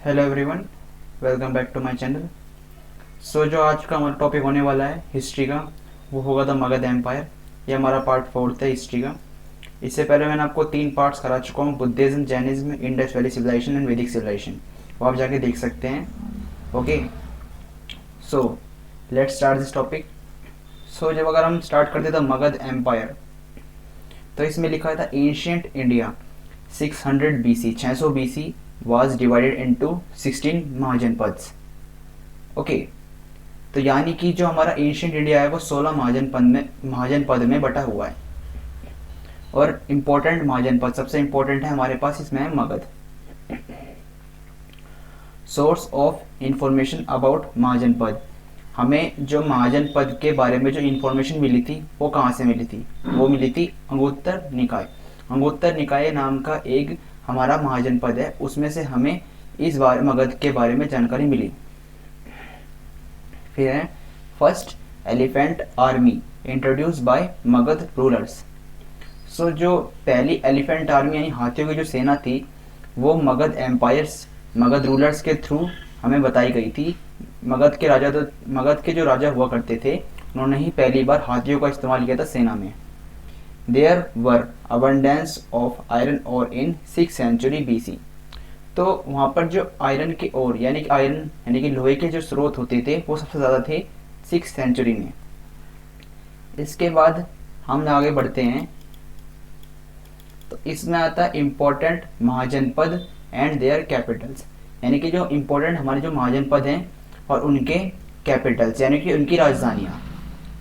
Hello everyone, welcome back to my channel. जो आज का हमारा टॉपिक होने वाला है हिस्ट्री का, वो होगा द मगध एम्पायर। ये हमारा पार्ट 4 है हिस्ट्री का। इससे पहले मैंने आपको 3 पार्ट्स करा चुका हूँ, Buddhism, Jainism, Indus valley civilisation and Vedic civilisation. वो आप जाके देख सकते हैं। Okay, so let's start this topic. जब अगर हम स्टार्ट करते द मगध एम्पायर, तो इसमें लिखा था ancient India 600 BC, 600 BC was divided into 16 mahajanapadas. Okay, तो यानी कि जो हमारा एंशियंट इंडिया है वो 16 महाजनपद में बटा हुआ है। और इम्पोर्टेंट महाजनपद, सबसे इम्पोर्टेंट है हमारे पास इसमें है Magadh. Source of information about Mahajanapada, हमें जो महाजनपद के बारे में जो इंफॉर्मेशन मिली थी वो कहाँ से मिली थी? वो मिली थी अंगुत्तर निकाय। अंगुत्तर निकाय नाम का एक हमारा महाजनपद है, उसमें से हमें इस बार मगध के बारे में जानकारी मिली। फिर है first elephant army introduce by Magadh rulers. जो पहली एलिफेंट आर्मी यानी हाथियों की जो सेना थी वो मगध एम्पायर्स, मगध रूलर्स के थ्रू हमें बताई गई थी। मगध के जो राजा हुआ करते थे उन्होंने ही पहली बार हाथियों का इस्तेमाल किया था सेना में। There were abundance of iron ore in 6th century BC। तो वहाँ पर जो आयरन के ओर यानी कि लोहे के जो स्रोत होते थे वो सबसे ज़्यादा थे 6th सेंचुरी में। इसके बाद हम आगे बढ़ते हैं, तो इसमें आता है इम्पोर्टेंट महाजनपद एंड देयर कैपिटल्स, यानी कि जो इम्पोर्टेंट हमारे जो महाजनपद हैं और उनके कैपिटल्स यानी कि उनकी राजधानियाँ।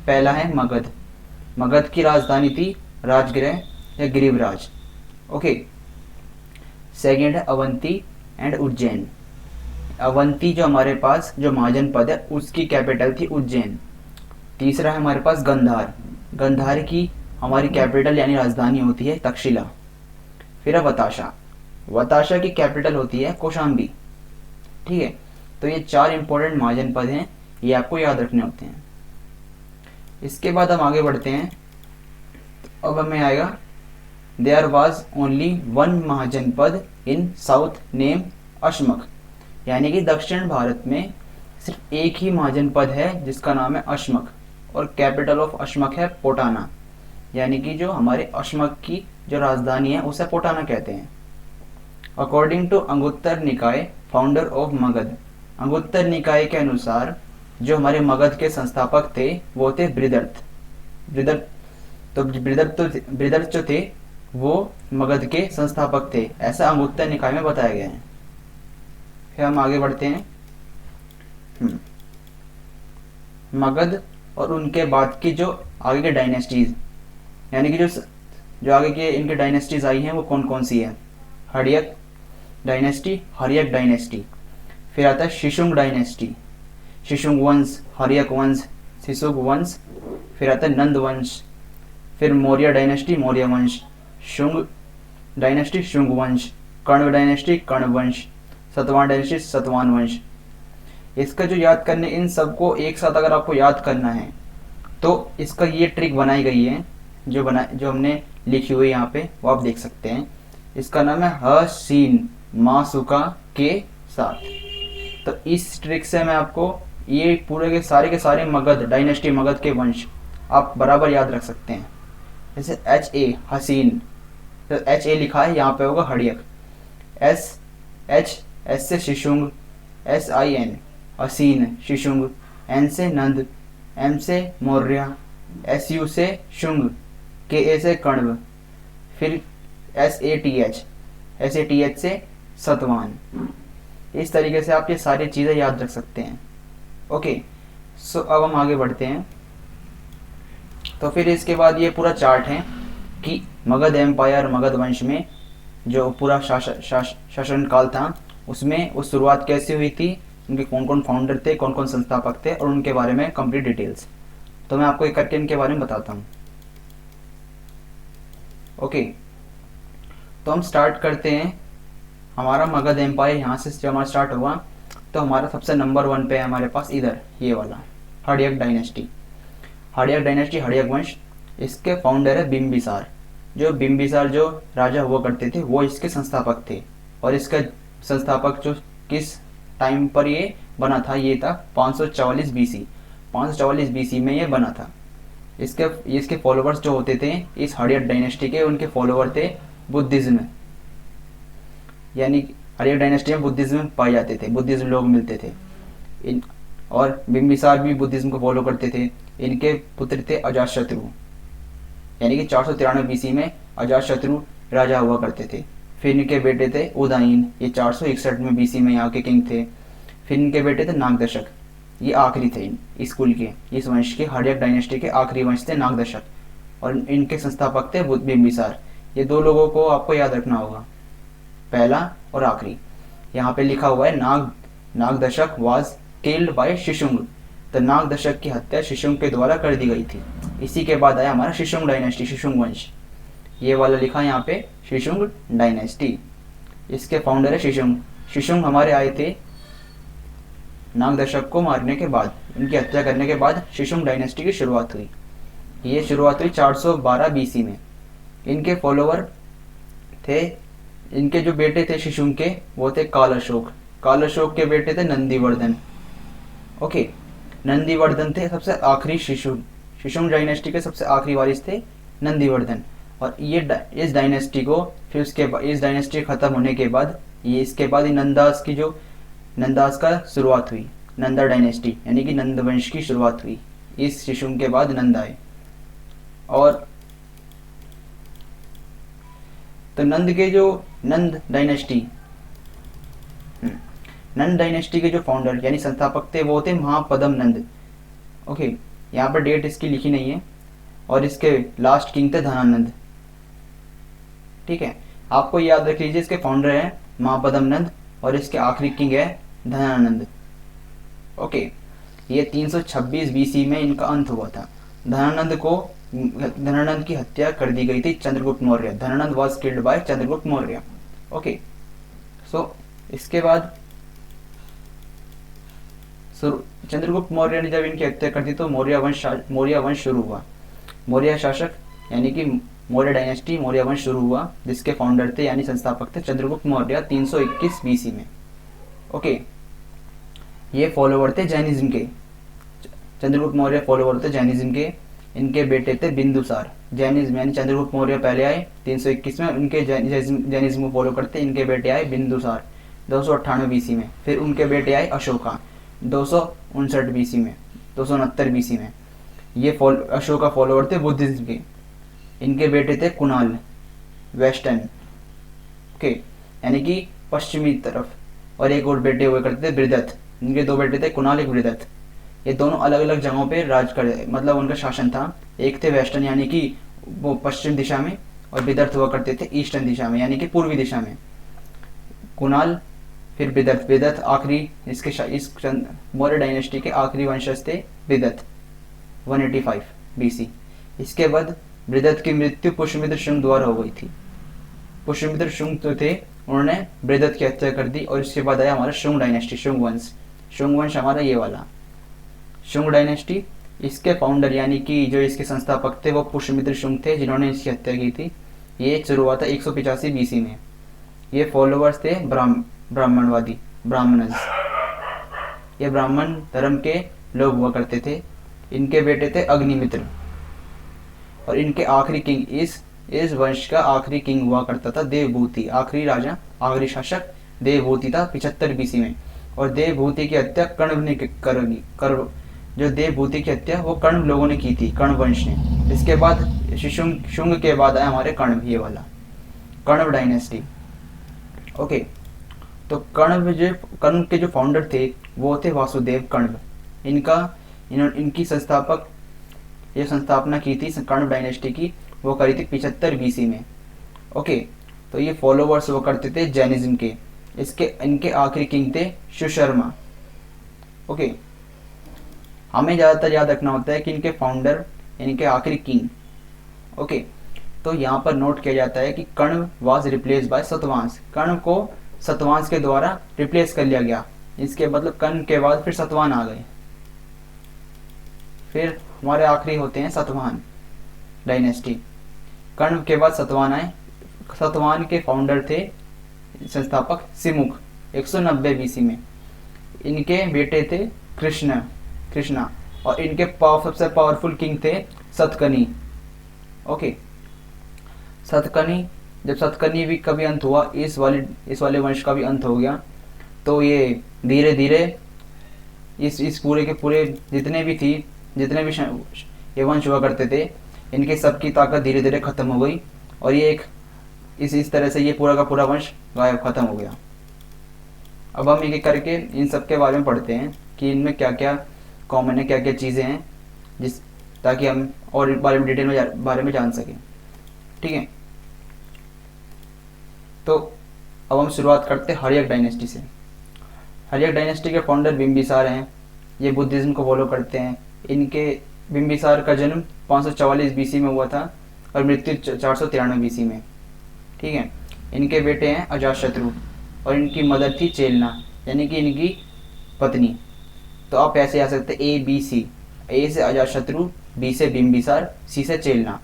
पहला है मगध। मगध की राजधानी थी राजगृह या गिरिवराज। ओके, सेकेंड है अवंती एंड उज्जैन। अवंती जो हमारे पास जो महाजनपद है उसकी कैपिटल थी उज्जैन। तीसरा है हमारे पास गंधार। गंधार की हमारी कैपिटल यानी राजधानी होती है तक्षशिला। फिर है वताशा। वताशा की कैपिटल होती है कौशाम्बी। ठीक है, तो ये 4 इंपॉर्टेंट महाजनपद हैं, ये आपको याद रखने होते हैं। इसके बाद हम आगे बढ़ते हैं, तो अब हमें आएगा there was only one Mahajanapada in south name Ashmak, यानी कि दक्षिण भारत में सिर्फ एक ही महाजनपद है जिसका नाम है अशमक, और कैपिटल ऑफ अशमक है पोटाना, यानी कि जो हमारे अशमक की जो राजधानी है उसे पोटाना कहते हैं। अकॉर्डिंग टू अंगुत्तर निकाय फाउंडर ऑफ मगध, अंगुत्तर निकाय के अनुसार जो हमारे मगध के संस्थापक थे वो थे बृहदर्थ। बृहदर्थ जो थे वो मगध के संस्थापक थे, ऐसा अंगुत्तर निकाय में बताया गया है। फिर हम आगे बढ़ते हैं, मगध और उनके बाद की जो आगे के डायनेस्टीज, यानी कि जो आगे के इनके डायनेस्टीज आई हैं वो कौन कौन सी है? हड़यक डायनेस्टी, हर्यक डायनेस्टी। फिर आता है शिशुंग डायनेस्टी, शिशुंग वंश, हर्यक वंश, शिशुंग वंश। फिर आता है नंद वंश। फिर मौर्य डायनेस्टी, मौर्य वंश। शुंग डायनेस्टी, शुंग वंश। कण्व डायनेस्टी, कण्व वंश। सतवाहन डायनेस्टी, सतवाहन वंश। इसका जो याद करने, इन सबको एक साथ अगर आपको याद करना है तो इसका ये ट्रिक बनाई गई है, जो हमने लिखी हुई यहाँ पे वो आप देख सकते हैं। इसका नाम है हसीन मासुका के साथ। तो इस ट्रिक से मैं आपको ये पूरे के सारे मगध डायनेस्टी, मगध के वंश आप बराबर याद रख सकते हैं। जैसे HA हसीन, तो HA लिखा है यहाँ पे होगा हड़यक। S से शिशुंग, SIN हसीन शिशुंग, N से नंद, M से मौर्य, SU से शुंग, KA से कण्व। फिर SATH से सतवाहन। इस तरीके से आप ये सारी चीज़ें याद रख सकते हैं। ओके, अब हम आगे बढ़ते हैं। तो फिर इसके बाद ये पूरा चार्ट है कि मगध एम्पायर, मगध वंश में जो पूरा शासन काल था उसमें वो शुरुआत कैसे हुई थी, उनके कौन कौन फाउंडर थे, कौन कौन संस्थापक थे और उनके बारे में कंप्लीट डिटेल्स। तो मैं आपको एक करके इनके बारे में बताता हूँ। ओके, तो हम स्टार्ट करते हैं। हमारा मगध एम्पायर यहाँ से जब हमारा स्टार्ट हुआ तो हमारा सबसे नंबर 1 पे है हमारे पास इधर ये वाला हड़यक डायनेस्टी। हड़यक डायनेस्टी, हड़यक वंश, इसके फाउंडर है बिम्बिसार। बिम्बिसार जो राजा हुआ करते थे वो इसके संस्थापक थे, और इसका संस्थापक जो किस टाइम पर ये बना था, ये था 544 बीसी। 544 बीसी में ये बना था। इसके फॉलोअर्स जो होते थे इस हड़ियर डायनेस्टी के, उनके फॉलोअर थे बुद्धिज्म, यानी हड़ियर डायनेस्टी में बुद्धिज्म पाए जाते थे, बुद्धिज्म लोग मिलते थे इन। और बिम्बिसार भी बुद्धिज्म को फॉलो करते थे। इनके पुत्र थे अजातशत्रु, यानी कि 493 बीसी में अजातशत्रु राजा हुआ करते थे। फिर इनके बेटे थे उदयन, ये 461 में बीसी में यहाँ के किंग थे। फिर इनके बेटे थे नागदशक, ये आखिरी थे इस कुल के, इस वंश के, हड़ियर डायनेस्टी के आखिरी वंश थे नागदशक। और इनके संस्थापक थे बिम्बिसार। ये दो लोगों को आपको याद रखना होगा, पहला और आखिरी। यहाँ पे लिखा हुआ है नागदशक वाज किल्ड बाय शिशुंग। तो नागदशक की हत्या शिशुंग के द्वारा कर दी गई थी। इसी के बाद आया हमारा शिशुंग डायनेस्टी, शिशुंग वंश। ये वाला लिखा है यहाँ पे शिशुंग डायनेस्टी, इसके फाउंडर है शिशुंग। शिशुंग हमारे आए थे नागदशक को मारने के बाद, इनकी हत्या करने के बाद शिशुंग डायनेस्टी की शुरुआत हुई। ये शुरुआत हुई 412 बीसी में। इनके फॉलोवर थे, इनके जो बेटे थे शिशुंग के, वो थे काल अशोक। काल अशोक के बेटे थे नंदीवर्धन। ओके, नंदीवर्धन थे सबसे आखिरी शिशुंग डायनेस्टी के सबसे आखिरी वारिस थे नंदीवर्धन। और ये इस डायनेस्टी को फिर उसके इस डायनेस्टी खत्म होने के बाद इसके बाद नंदास का शुरुआत हुई, नंदा डायनेस्टी, यानी कि नंद वंश की शुरुआत हुई। इस शिशुंग के बाद नंद आए। और तो नंद डायनेस्टी के जो फाउंडर यानी संस्थापक थे वो थे महापद्म नंद। ओके, यहाँ पर डेट इसकी लिखी नहीं है। और इसके लास्ट किंग थे धनानंद। ठीक है, आपको याद रख लीजिए, इसके फाउंडर है महापद्म नंद और इसके आखिरी किंग है धनानंद। ओके, ये 326 बीसी में इनका अंत हुआ था। धनानंद की हत्या कर दी गई थी Chandragupta Maurya. Dhanananda was killed by Chandragupta Maurya. Okay, so इसके बाद चंद्रगुप्त मौर्य ने जब इनकी हत्या कर दी तो मौर्य वंश शुरू हुआ। मौर्य शासक यानी कि मौर्य डायनेस्टी, मौर्य वंश शुरू हुआ, जिसके फाउंडर थे यानी संस्थापक थे चंद्रगुप्त मौर्य 321 बीसी में। ओके, ये फॉलोवर थे जैनिज्म के। चंद्रगुप्त मौर्य फॉलोवर थे जैनिज्म के। इनके बेटे थे बिंदुसार। जैनिज्म यानी चंद्रगुप्त मौर्य पहले आए 321 में, उनके जैनिज्म को फॉलो करते इनके बेटे आए बिंदुसार 298 बीसी में। फिर उनके बेटे आए अशोका 259 बीसी में, 269 बीसी में। ये अशोका फॉलोवर थे बुद्धिज्म के। इनके बेटे थे कुणाल वेस्टर्न, ओके, यानी कि पश्चिमी तरफ। और एक और बेटे हुए करते थे बृहदत्त। इनके दो बेटे थे कुणाल, एक बृहदत्त। ये दोनों अलग अलग जगहों पे राज कर, मतलब उनका शासन था। एक थे वेस्टर्न यानी कि वो पश्चिम दिशा में, और बृहदत्त हुआ करते थे ईस्टर्न दिशा में यानी कि पूर्वी दिशा में। कुणाल फिर बृहदत्त आखिरी इस मौर्य डायनेस्टी के आखिरी वंशज थे बृहदत्त 185 बीसी। इसके बाद बृहदत्त की मृत्यु पुष्यमित्र शुंग द्वारा हो गई थी। पुष्यमित्र शुंग तो थे, उन्होंने बृहदत्त की हत्या कर दी। और इसके बाद आया हमारा शुंग डायनेस्टी, शुंग वंश। शुंग वंश हमारा ये वाला शुंग डायनेस्टी। इसके फाउंडर यानी कि जो इसके संस्थापक थे वो पुष्यमित्र शुंग थे, जिन्होंने इसकी हत्या की थी। ये शुरू हुआ था 185 बीसी में। ये फॉलोअर्स थे ब्राह्मणवादी, ब्राह्मणस। ये ब्राह्मण धर्म के लोग हुआ करते थे। इनके बेटे थे अग्निमित्र। और इनके आखिरी किंग, इस वंश का आखिरी किंग हुआ करता था देवभूति। आखिरी राजा, आखिरी शासक देवभूति था 75 बीसी में। और देवभूति की हत्या कण्व ने जो देवभूति की हत्या वो कण्व लोगों ने की थी, कण्व वंश ने। इसके बाद शुंग के बाद आया हमारे कण्व, ये वाला कण्व डायनेस्टी। ओके, तो कण्व के जो फाउंडर थे वो थे वासुदेव कण्व। इनकी ये संस्थापना की थी कण्व डायनेस्टी की, वो करी थी 75 बीसी में। ओके, तो ये फॉलोवर्स वो करते थे जैनिज्म के। इनके आखिरी किंग थे सुशर्मा। ओके, हमें ज़्यादातर याद रखना होता है कि इनके फाउंडर, इनके आखिरी किंग। ओके, तो यहाँ पर नोट किया जाता है कि Kanva was replace by Satvansh. Kanva को सतवांश के द्वारा रिप्लेस कर लिया गया। इसके मतलब कण्व के बाद फिर सतवाहन आ गए। फिर हमारे आखिरी होते हैं सतवाहन डायनेस्टी। कण्व के बाद सतवाहन आए। सतवाहन के फाउंडर थे संस्थापक सिमुख। 190 बीसी में। इनके बेटे थे कृष्णा और इनके सबसे पावरफुल किंग थे सतकर्णी। ओके, सतकर्णी, जब सतकर्णी भी कभी अंत हुआ, इस वाले वंश का भी अंत हो गया, तो ये धीरे धीरे इस पूरे के पूरे जितने भी ये वंश हुआ करते थे, इनके सबकी ताकत धीरे धीरे खत्म हो गई और ये इस तरह से ये पूरा का पूरा वंश गायब खत्म हो गया। अब हम एक एक करके इन सब के बारे में पढ़ते हैं कि इनमें क्या क्या कॉमन है, क्या क्या चीज़ें हैं, ताकि हम और बारे में डिटेल में बारे में जान सकें। ठीक है, तो अब हम शुरुआत करते हैं हर्यक डायनेस्टी से। हर्यक डायनेस्टी के फाउंडर बिम्बिसार हैं। ये बुद्धिज्म को फॉलो करते हैं। इनके बिम्बिसार का जन्म 544 बीसी में हुआ था और मृत्यु 493 बीसी में। ठीक है, इनके बेटे हैं अजातशत्रु और इनकी मदर थी चेलना, यानी कि इनकी पत्नी। तो आप ऐसे आ सकते ए बी सी, ए से अजातशत्रु, बी से बिम्बिसार, सी से चेलना।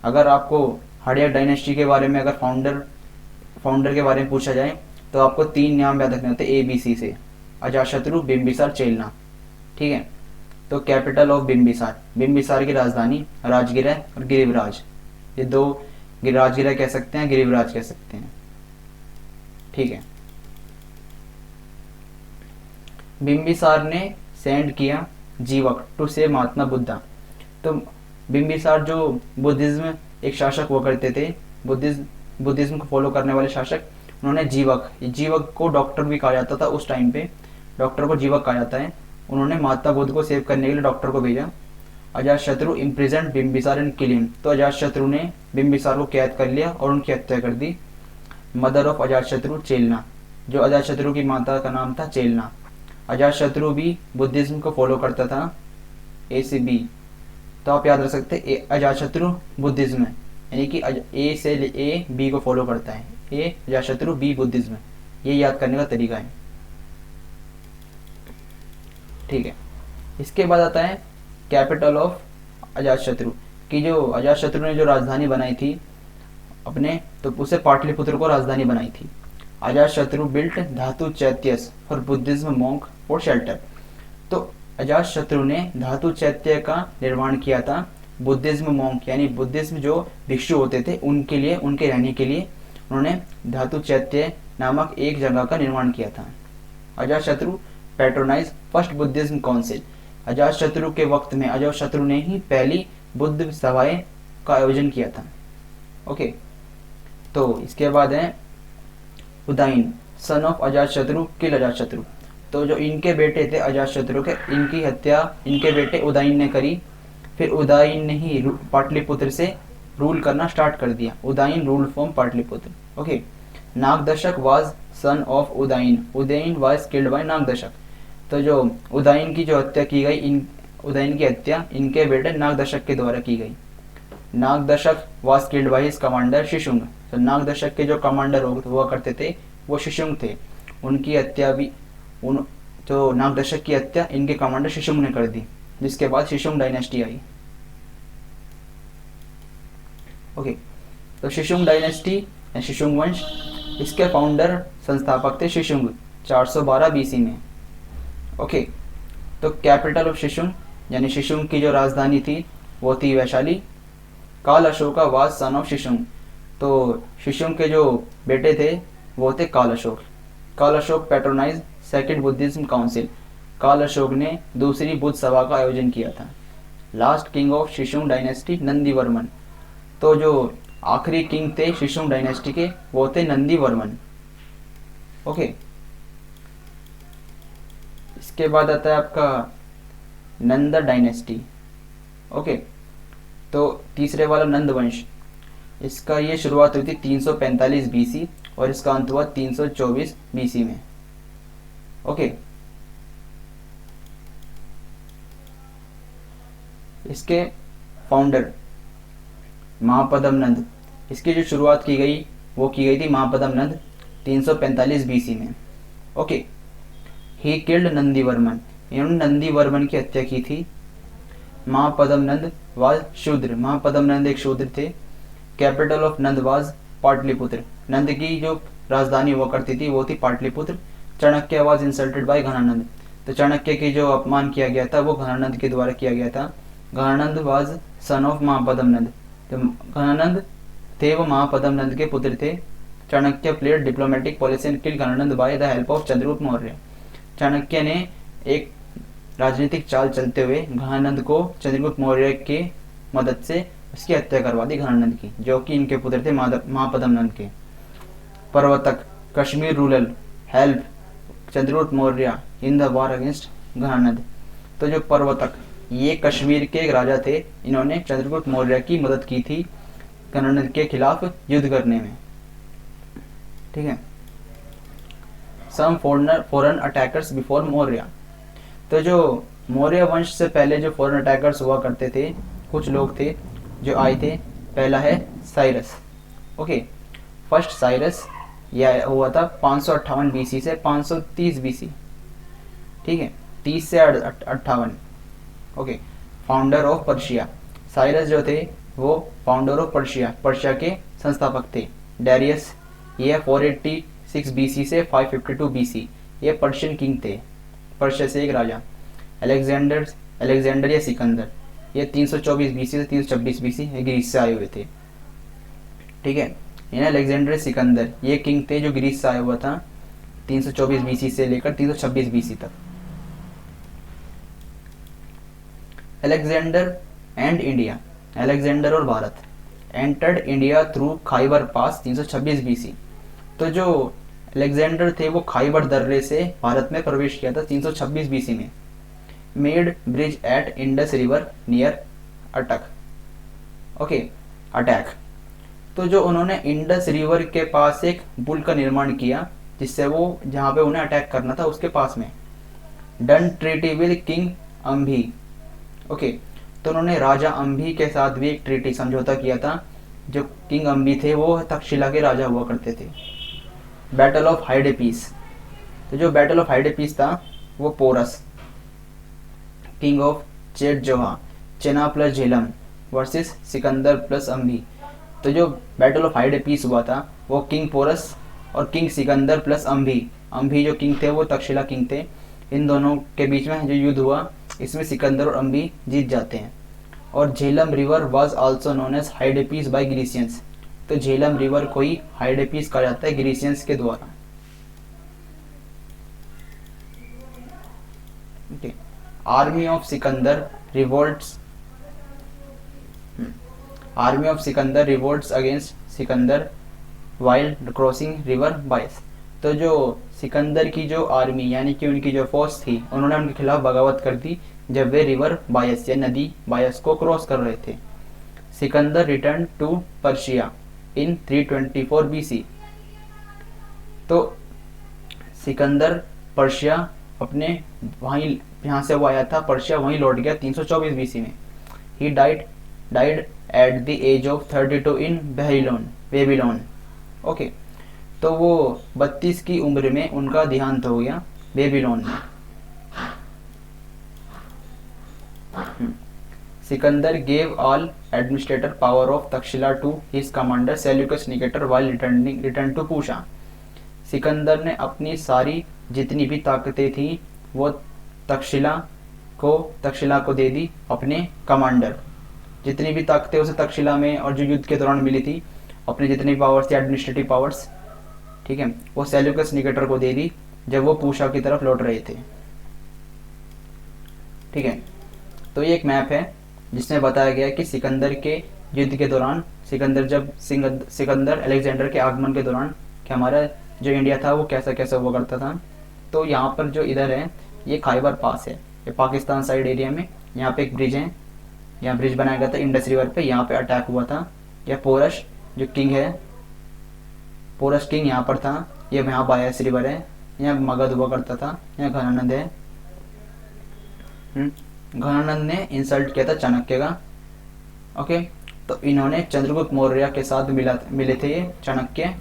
अगर आपको हर्यक डायनेस्टी के बारे में अगर फाउंडर के बारे में पूछा जाए तो आपको 3 नाम याद रखने होते हैं ए बी सी से, अजातशत्रु, बिम्बिसार, चेलना। ठीक है, तो कैपिटल ऑफ बिम्बिसार की राजधानी राजगिर है और गिरिवराज, ये 2 राजगिर कह सकते हैं, गिरिवराज कह सकते हैं। ठीक है, बिम्बिसार ने सेंड किया जीवक टू से महात्मा बुद्धा। तो बिम्बिसार जो बुद्धिज्म एक शासक हुआ करते थे, बुद्धिज्म को फॉलो करने वाले शासक, उन्होंने जीवक को डॉक्टर भी कहा जाता था उस टाइम पे, डॉक्टर को जीवक कहा जाता है। उन्होंने महात्मा बुद्ध को सेव करने के लिए डॉक्टर को भेजा। Ajatashatru imprison Bimbisara and kill him. तो अजातशत्रु ने बिम्बिसार को कैद कर लिया और उनकी हत्या कर दी। मदर ऑफ अजातशत्रु चेलना, जो अजातशत्रु की माता का नाम था चेलना। अजातशत्रु भी बुद्धिज्म को फॉलो करता था, ए से बी। तो आप याद रख सकते हैं अजातशत्रु बुद्धिज्म है, यानी कि ए से ए बी को फॉलो करता है, ए अजातशत्रु बी बुद्धिज्म, ये याद करने का तरीका है। ठीक है, इसके बाद आता है कैपिटल ऑफ अजातशत्रु की। जो अजातशत्रु ने जो राजधानी बनाई थी अपने, तो उसे पाटलिपुत्र को राजधानी बनाई थी। Ajatashatru built Dhatu Chaityas for Buddhism monk for shelter. तो अजातशत्रु ने धातु चैत्य का निर्माण किया था बुद्धिज्म मॉन्क, यानी बुद्धिज्म जो भिक्षु होते थे उनके लिए, उनके रहने के लिए उन्होंने धातु चैत्य नामक एक जगह का निर्माण किया था। Ajatashatru patronise first Buddhism council. Ajatashatru के वक्त में अजातशत्रु ने ही पहली बुद्ध सभाएं का आयोजन किया था। ओके, तो इसके बाद है उदयन सन ऑफ अजातशत्रु किल अजातशत्रु। तो जो इनके बेटे थे अजातशत्रु के, इनकी हत्या इनके बेटे उदयन ने करी। फिर उदयन ने ही पाटलिपुत्र से रूल करना स्टार्ट कर दिया। Udayan rule from Pataliputra. Okay, Nagdashak was son of Udayan was killed bye Nagdashak. तो जो उदयन की जो हत्या की गई, उदयन की हत्या इनके बेटे नागदशक के द्वारा की गई। Nagadashaka was killed by his commander Shishunag. तो नागदशक के जो कमांडर हुआ करते थे वो शिशुंग थे, उनकी हत्या भी जो नागदशक की हत्या इनके कमांडर शिशुंग ने कर दी, जिसके बाद शिशुंग डायनेस्टी आई। ओके, तो शिशुंग डायनेस्टी या शिशुंग वंश, इसके फाउंडर संस्थापक थे शिशुंग 412 बीसी में। ओके, तो कैपिटल ऑफ शिशुंग, यानी शिशुंग की जो राजधानी थी वो थी वैशाली। काल अशोका वाज सन ऑफ शिशुंग। तो शिशुंग के जो बेटे थे वो थे काल अशोक। काल Ashok patronise second Buddhism council. काल अशोक ने दूसरी बुद्ध सभा का आयोजन किया था। Last king of Shishunag dynasty Nandivarman. तो जो आखिरी किंग थे शिशुंग डायनेस्टी के वो थे नंदीवर्मन। ओके, इसके बाद आता है आपका नंद डायनेस्टी। ओके, तो तीसरे वाला नंद वंश, इसका ये शुरुआत हुई थी 345 बीसी और इसका अंत हुआ 324 बीसी में। ओके, इसके फाउंडर महापद्म नंद, इसकी जो शुरुआत की गई वो की गई थी महापद्म नंद 345 बीसी में। Okay, he killed Nandivarman. इन्होंने नंदीवर्मन की हत्या की थी। महापद्म नंद वाज शूद्र। महापद्म नंद एक शूद्र थे। Capital of Nanda was Pataliputra. Nanda की जो राजधानी हुआ करती थी वो थी Pataliputra. Chanakya was insulted by Ghanananda. तो चाणक्य की जो अपमान किया गया था वो घनानंद के द्वारा किया गया था। Ghanananda was son of Mahapadma Nanda. तो घनानंद थे वो महापद्म नंद के पुत्र थे। Chanakya played diplomatic policy and kill Ghanananda by the help of Chandragupta Maurya. Chanakya ने एक राजनीतिक चाल चलते हुए घनानंद को चंद्रगुप्त मौर्य के मदद से उसकी हत्या करवा दी घनानंद की, जो कि इनके पुत्र थे महापद्म नंद के। Pravartak Kashmir ruler help Chandragupta Maurya in the war against Ghananand. तो जो प्रवर्तक ये कश्मीर के राजा थे, इन्होंने चंद्रगुप्त मौर्य की मदद की थी घनानंद के खिलाफ युद्ध करने में। ठीक है। Some foreign attackers before Maurya. तो जो मौर्य वंश से पहले जो फॉरेन अटैकर्स हुआ करते थे, कुछ लोग थे जो आए थे। पहला है साइरस। ओके, फर्स्ट साइरस यह हुआ था 558 बीसी से 530 बीसी। ठीक है, 30 से 58। Okay, founder of Persia. Cyrus जो थे वो फाउंडर ऑफ पर्शिया, पर्शिया के संस्थापक थे। डेरियस ये 486 बीसी से 552 बीसी, ये पर्शियन किंग थे, पर्शिया से एक राजा। अलेक्जेंडर या सिकंदर, ये 324 बीसी से 326 बीसी, ये ग्रीस से आए हुए थे। ठीक है, इन्हें अलेक्जेंडर सिकंदर ये किंग थे जो ग्रीस से आया हुआ था 324 बीसी से लेकर 326 बीसी तक। अलेक्जेंडर एंड इंडिया, अलेक्जेंडर और Bharat entered India through Khyber pass 326 BC. तो जो अलेक्जेंडर थे वो खाइबर दर्रे से भारत में प्रवेश किया था 326 बीसी में। Made bridge at Indus river near Attock. Okay, attack. तो जो उन्होंने इंडस रिवर के पास एक पुल का निर्माण किया, जिससे वो जहाँ पे उन्हें अटैक करना था उसके पास में। Done treaty with king Ambhi. Okay, तो उन्होंने राजा अम्भी के साथ भी एक ट्रीटी समझौता किया था। जो किंग अम्भी थे वो तक्षशिला के राजा हुआ करते थे। Battle of Hydaspes. तो जो बैटल ऑफ हाइडेपीस था वो पोरस किंग ऑफ चेटजोहा, Chenab plus Jhelum versus Sikandar plus Ambhi. तो जो बैटल ऑफ हाइडेपीस हुआ था वो किंग पोरस और किंग सिकंदर प्लस अम्भी, अम्भी जो किंग थे वो तक्षशिला किंग थे, इन दोनों के बीच में जो युद्ध हुआ इसमें सिकंदर और अम्भी जीत जाते हैं। और Jhelum river was also known as Hydaspes by Grecians. तो झेलम रिवर को ही हाइडेपीस कहा जाता है ग्रीसियंस के द्वारा। Okay, army of Sikandar revolts, army of Sikandar revolts against Sikandar while crossing river Beas. तो जो सिकंदर की जो आर्मी यानी कि उनकी जो फौज थी, उन्होंने उनके खिलाफ बगावत कर दी जब वे रिवर बायस या नदी बायस को क्रॉस कर रहे थे। Sikandar return to Persia in 324 BC. तो सिकंदर पर्शिया अपने वहीं यहाँ से वो आया था पर्शिया, वहीं लौट गया 324 बीसी में। He died at the age of 32 in Babylon. Okay, तो वो 32 की उम्र में उनका देहांत हो गया बेबीलोन में। Sikandar gave all administrator power of Takshashila to his commander Seleucus Nicator while return to पूषा। सिकंदर ने अपनी सारी जितनी भी ताकतें थी वो तक्षशिला को दे दी अपने कमांडर। जितनी भी ताकतें उसे तक्षशिला में और जो युद्ध के दौरान मिली थी, अपने जितनी पावर्स थी एडमिनिस्ट्रेटिव पावर्स, ठीक है, वो सेल्यूकस निकेटर को दे दी जब वो पूषा की तरफ लौट रहे थे। ठीक है, तो ये एक मैप है जिसमें बताया गया कि सिकंदर के युद्ध के दौरान सिकंदर अलेक्जेंडर के आगमन के दौरान कि हमारा जो इंडिया था वो कैसा कैसा हुआ करता था। तो यहाँ पर जो इधर है ये खाइबर पास है, ये पाकिस्तान साइड एरिया में। यहाँ पे एक ब्रिज है, यहाँ ब्रिज बनाया गया था इंडस रिवर पे, यहाँ पे अटैक हुआ था। यह पोरस जो किंग है, पोरस किंग यहाँ पर था। ये यहाँ बायस रिवर है, यहाँ मगध हुआ करता था। यहाँ घनानंद है, घनानंद ने इंसल्ट किया था चाणक्य का। ओके, तो इन्होंने चंद्रगुप्त मौर्य के साथ मिले थे ये चाणक्य।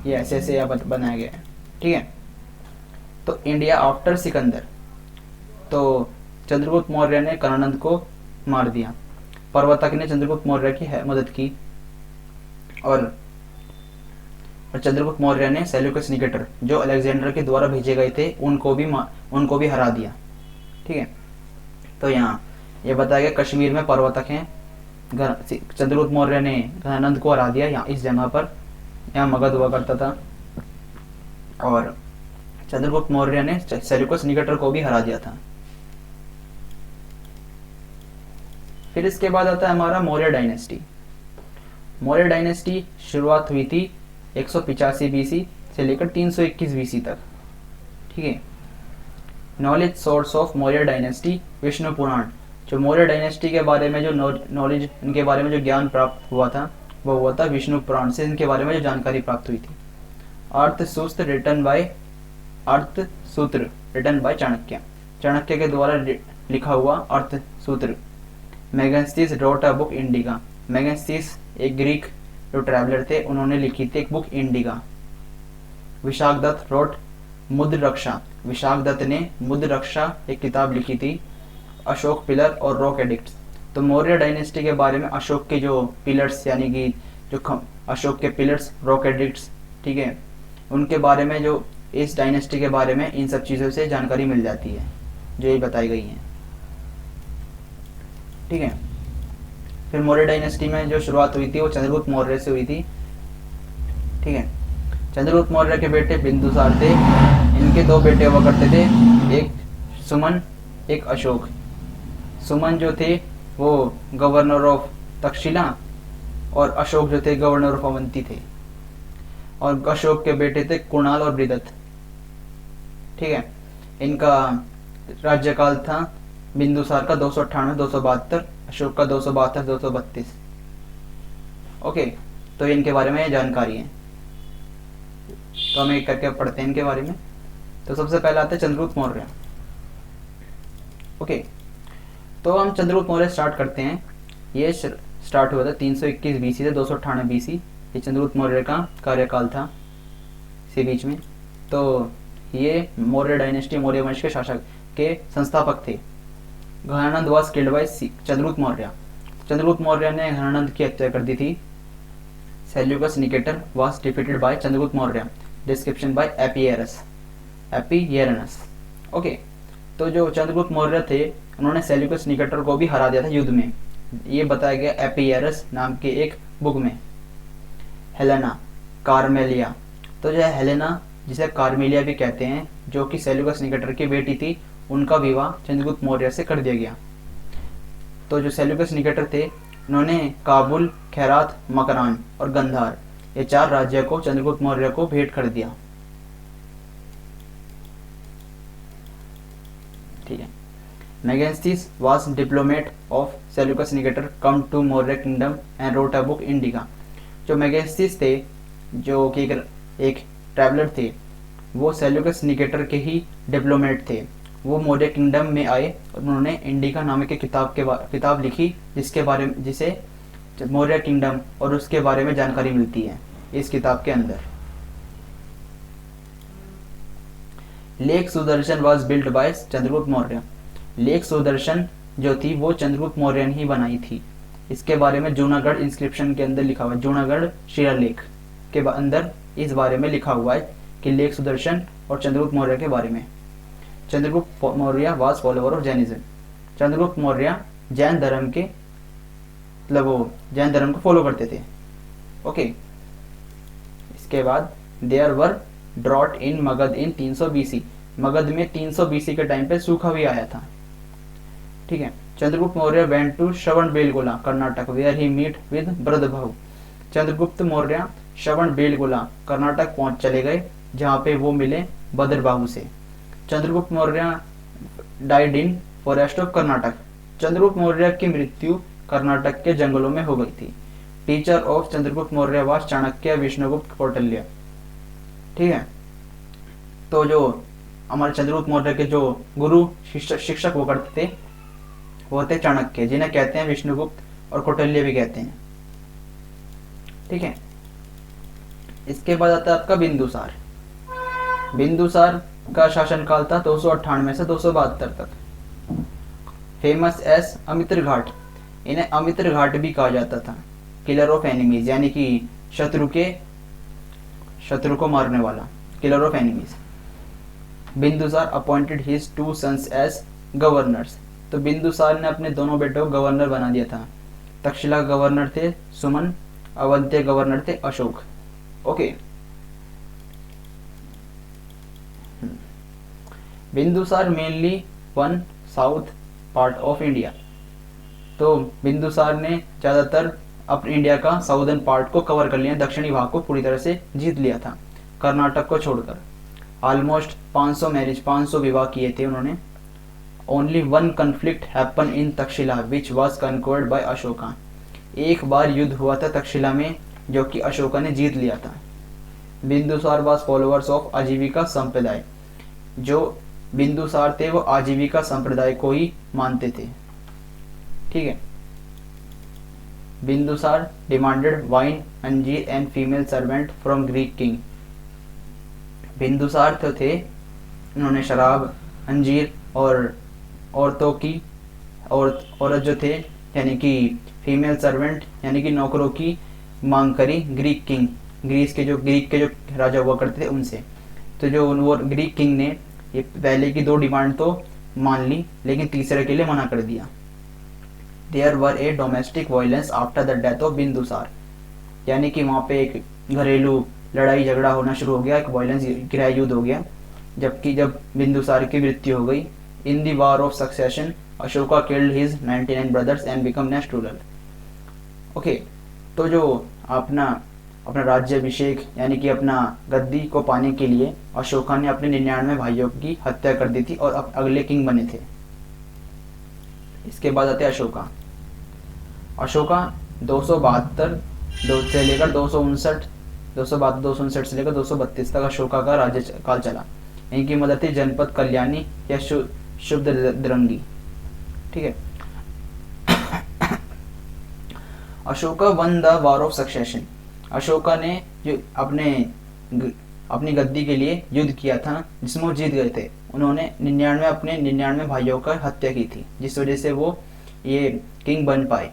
ये ऐसे ऐसे बनाया गया है। ठीक है, तो इंडिया आफ्टर सिकंदर, तो चंद्रगुप्त मौर्य ने घनानंद को मार दिया। पर्वतक ने चंद्रगुप्त मौर्य की मदद की और और चंद्रगुप्त मौर्य ने सेल्यूकस निकेटर जो अलेक्जेंडर के द्वारा भेजे गए थे उनको भी हरा दिया। ठीक है, तो यहाँ ये बताया गया कश्मीर में प्रवर्तक हैं, चंद्रगुप्त मौर्य ने घनानंद को हरा दिया यहाँ इस जगह पर, यहाँ मगध हुआ करता था, और चंद्रगुप्त मौर्य ने सेल्यूकस निकेटर को भी हरा दिया था। फिर इसके बाद आता है हमारा मौर्य डायनेस्टी। मौर्य डायनेस्टी शुरुआत हुई थी 185 बीसी से लेकर 321 बीसी तक। ठीक है, knowledge source of Maurya dynasty Vishnu Purana. जो मौर्य डायनेस्टी के बारे में जो नॉलेज, इनके बारे में जो ज्ञान प्राप्त हुआ था वो हुआ था विष्णु पुराण से, इनके बारे में जो जानकारी प्राप्त हुई थी। अर्थसूत्र रिटन बाय चाणक्य, चाणक्य के द्वारा लिखा हुआ Arthasutra. Megasthenes wrote a book Indica, Megasthenes एक ग्रीक जो ट्रैवलर थे, उन्होंने लिखी थी एक book Indica. Vishakha Datta wrote Mudra Raksha, Vishakha Datta ने मुद्र रक्षा एक किताब लिखी थी। अशोक पिलर और रॉक एडिक्ट्स, तो मौर्य डायनेस्टी के बारे में अशोक के जो पिलर्स यानी कि जो अशोक के पिलर्स, रॉक एडिक्ट्स, ठीक है, उनके बारे में, जो इस डायनेस्टी के बारे में, इन सब चीज़ों से जानकारी मिल जाती है जो ये बताई गई हैं। ठीक है, फिर मौर्य डायनेस्टी में जो शुरुआत हुई थी वो चंद्रगुप्त मौर्य से हुई थी। ठीक है, चंद्रगुप्त मौर्य के बेटे बिंदुसार थे, इनके दो बेटे हुआ करते थे, एक सुमन एक अशोक। सुमन जो थे वो गवर्नर ऑफ तक्षशिला और अशोक जो थे गवर्नर ऑफ अवंती थे, और अशोक के बेटे थे कुणाल और बृहदत्त। ठीक है, इनका राज्यकाल था बिंदुसार का 298-272, अशोक का 272-232। ओके, तो इनके बारे में जानकारी है, तो हम एक करके पढ़ते हैं इनके बारे में। तो सबसे पहला आता है चंद्रगुप्त मौर्य। ओके, तो हम चंद्रगुप्त मौर्य स्टार्ट करते हैं। ये स्टार्ट हुआ था 321 बीसी से 298 बीसी, ये चंद्रगुप्त मौर्य का कार्यकाल था इसी बीच में। तो ये मौर्य डायनेस्टी, मौर्य वंश के शासक के संस्थापक थे। Ghanananda was killed by Chandragupta Maurya, Chandragupta Maurya ने घनानंद की हत्या कर दी थी। Seleucus Nicator was defeated by Chandragupta Maurya, description by Appianus. Okay, तो जो चंद्रगुप्त मौर्य थे उन्होंने सेल्यूकस निकेटर को भी हरा दिया था युद्ध में, ये बताया गया एपियरस नाम के एक बुक में। हेलेना कार्मेलिया, तो जो हेलेना जिसे कार्मेलिया भी कहते हैं, जो कि सेल्यूकस निकेटर की बेटी थी, उनका विवाह चंद्रगुप्त मौर्य से कर दिया गया। तो जो सेल्यूकस निकेटर थे उन्होंने काबुल, खैरात, मकरान और गंधार ये 4 राज्य को चंद्रगुप्त मौर्य को भेंट कर दिया। ठीक है, Megasthenes was diplomat of Seleucus Nicator come to Maurya kingdom and wrote a book Indica. जो मेगस्थनीज थे, जो कि एक ट्रैवलर थे, वो सेल्यूकस निकेटर के ही डिप्लोमेट थे। वो मौर्य किंगडम में आए और उन्होंने इंडिका नामक की किताब लिखी, जिसे मौर्य किंगडम और उसके बारे में जानकारी मिलती है इस किताब के अंदर। Lake Sudarshan was built by Chandragupta Maurya, lake Sudarshan जो थी वो चंद्रगुप्त मौर्य ने ही बनाई थी। इसके बारे में जूनागढ़ इंस्क्रिप्शन के अंदर लिखा हुआ है, जूनागढ़ शिलालेख के अंदर इस बारे में लिखा हुआ है कि लेक सुदर्शन और चंद्रगुप्त मौर्य के बारे में। Chandragupta Maurya was follower of Jainism, Chandragupta Maurya Jain धर्म के, मतलब वो जैन धर्म को फॉलो करते थे। ओके, इसके बाद there were drought in Magadh in 300 BC, Magadh में 300 बीसी के टाइम पे सूखा भी आया था। ठीक है, Chandragupta Maurya went to Shravanabelagola Karnataka where he meet with ब्रदभाव, चंद्रगुप्त मौर्य श्रवणबेलगोला कर्नाटक पहुंच चले गए, जहाँ पे वो मिले भद्रबाहु से। Chandragupta Maurya died in forest of Karnataka, Chandragupta Maurya की मृत्यु कर्नाटक के जंगलों में हो गई थी। Teacher of Chandragupta Maurya was Chanakya Vishnugupta Kautilya. ठीक है, तो जो हमारे चंद्रगुप्त मौर्य के जो गुरु शिक्षक वो करते थे वो थे चाणक्य, जिन्हें कहते हैं विष्णुगुप्त और कौटिल्य भी कहते हैं। ठीक है, इसके बाद आता है आपका बिंदुसार। बिंदुसार का शासनकाल था 298 से 272 तक। फेमस एस अमित्र घाट, इन्हें अमित्र घाट भी कहा जाता था। किलर ऑफ एनिमीज, यानी कि शत्रु को मारने वाला, killer of enemies. Bindusar appointed his 2 sons as governors, तो बिंदुसार ने अपने दोनों बेटों को गवर्नर बना दिया था। तक्षशिला गवर्नर थे सुमन, अवंत्य गवर्नर थे Ashok. Okay, Bindusar mainly won south part of India, तो बिंदुसार ने ज़्यादातर अपने इंडिया का साउदर्न पार्ट को कवर कर लिया, दक्षिणी भाग को पूरी तरह से जीत लिया था, कर्नाटक को छोड़कर। ऑलमोस्ट 500 मैरिज, 500 विवाह किए थे उन्होंने। Only one conflict happen in Taxila which was conquered by Ashoka, एक बार युद्ध हुआ था तक्षशिला में जो कि अशोका ने जीत लिया था। Bindusara was followers of Ajivika संप्रदाय, जो बिंदुसार थे वो आजीविका संप्रदाय को ही मानते थे। ठीक है। बिंदुसार डिमांडेड वाइन, अंजीर and female servant from Greek king, Bindusar तो थे, उन्होंने शराब, अंजीर और औरतों की औरत जो थे यानी कि फीमेल सर्वेंट यानी कि नौकरों की मांग करी ग्रीक किंग, ग्रीक के जो राजा हुआ करते थे उनसे। तो जो वो ग्रीक किंग ने ये पहले की 2 डिमांड तो मान ली लेकिन तीसरे के लिए मना कर दिया। There were a domestic violence after the death of Bindusar, यानी कि वहाँ पे एक घरेलू लड़ाई झगड़ा होना शुरू हो गया, एक वायलेंस गृह युद्ध हो गया, जबकि जब बिंदुसार की मृत्यु हो गई। In the war of succession Ashoka killed his 99 brothers and become next ruler. Okay, तो जो अपना राज्याभिषेक यानी कि अपना गद्दी को पाने के लिए अशोका ने अपने 99 भाइयों की हत्या कर दी थी और अब अगले किंग बने थे। इसके बाद आते अशोका। अशोका 272 से लेकर 259 से लेकर 232 तक अशोका का राज्य काल चला। इनकी मदद थी जनपद कल्याणी या शुभ द्रंगी। ठीक है। Ashoka one the war of succession, Ashoka ने जो अपनी गद्दी के लिए युद्ध किया था जिसमें वो जीत गए थे। उन्होंने 99 भाइयों का हत्या की थी, जिस वजह से वो ये किंग बन पाए।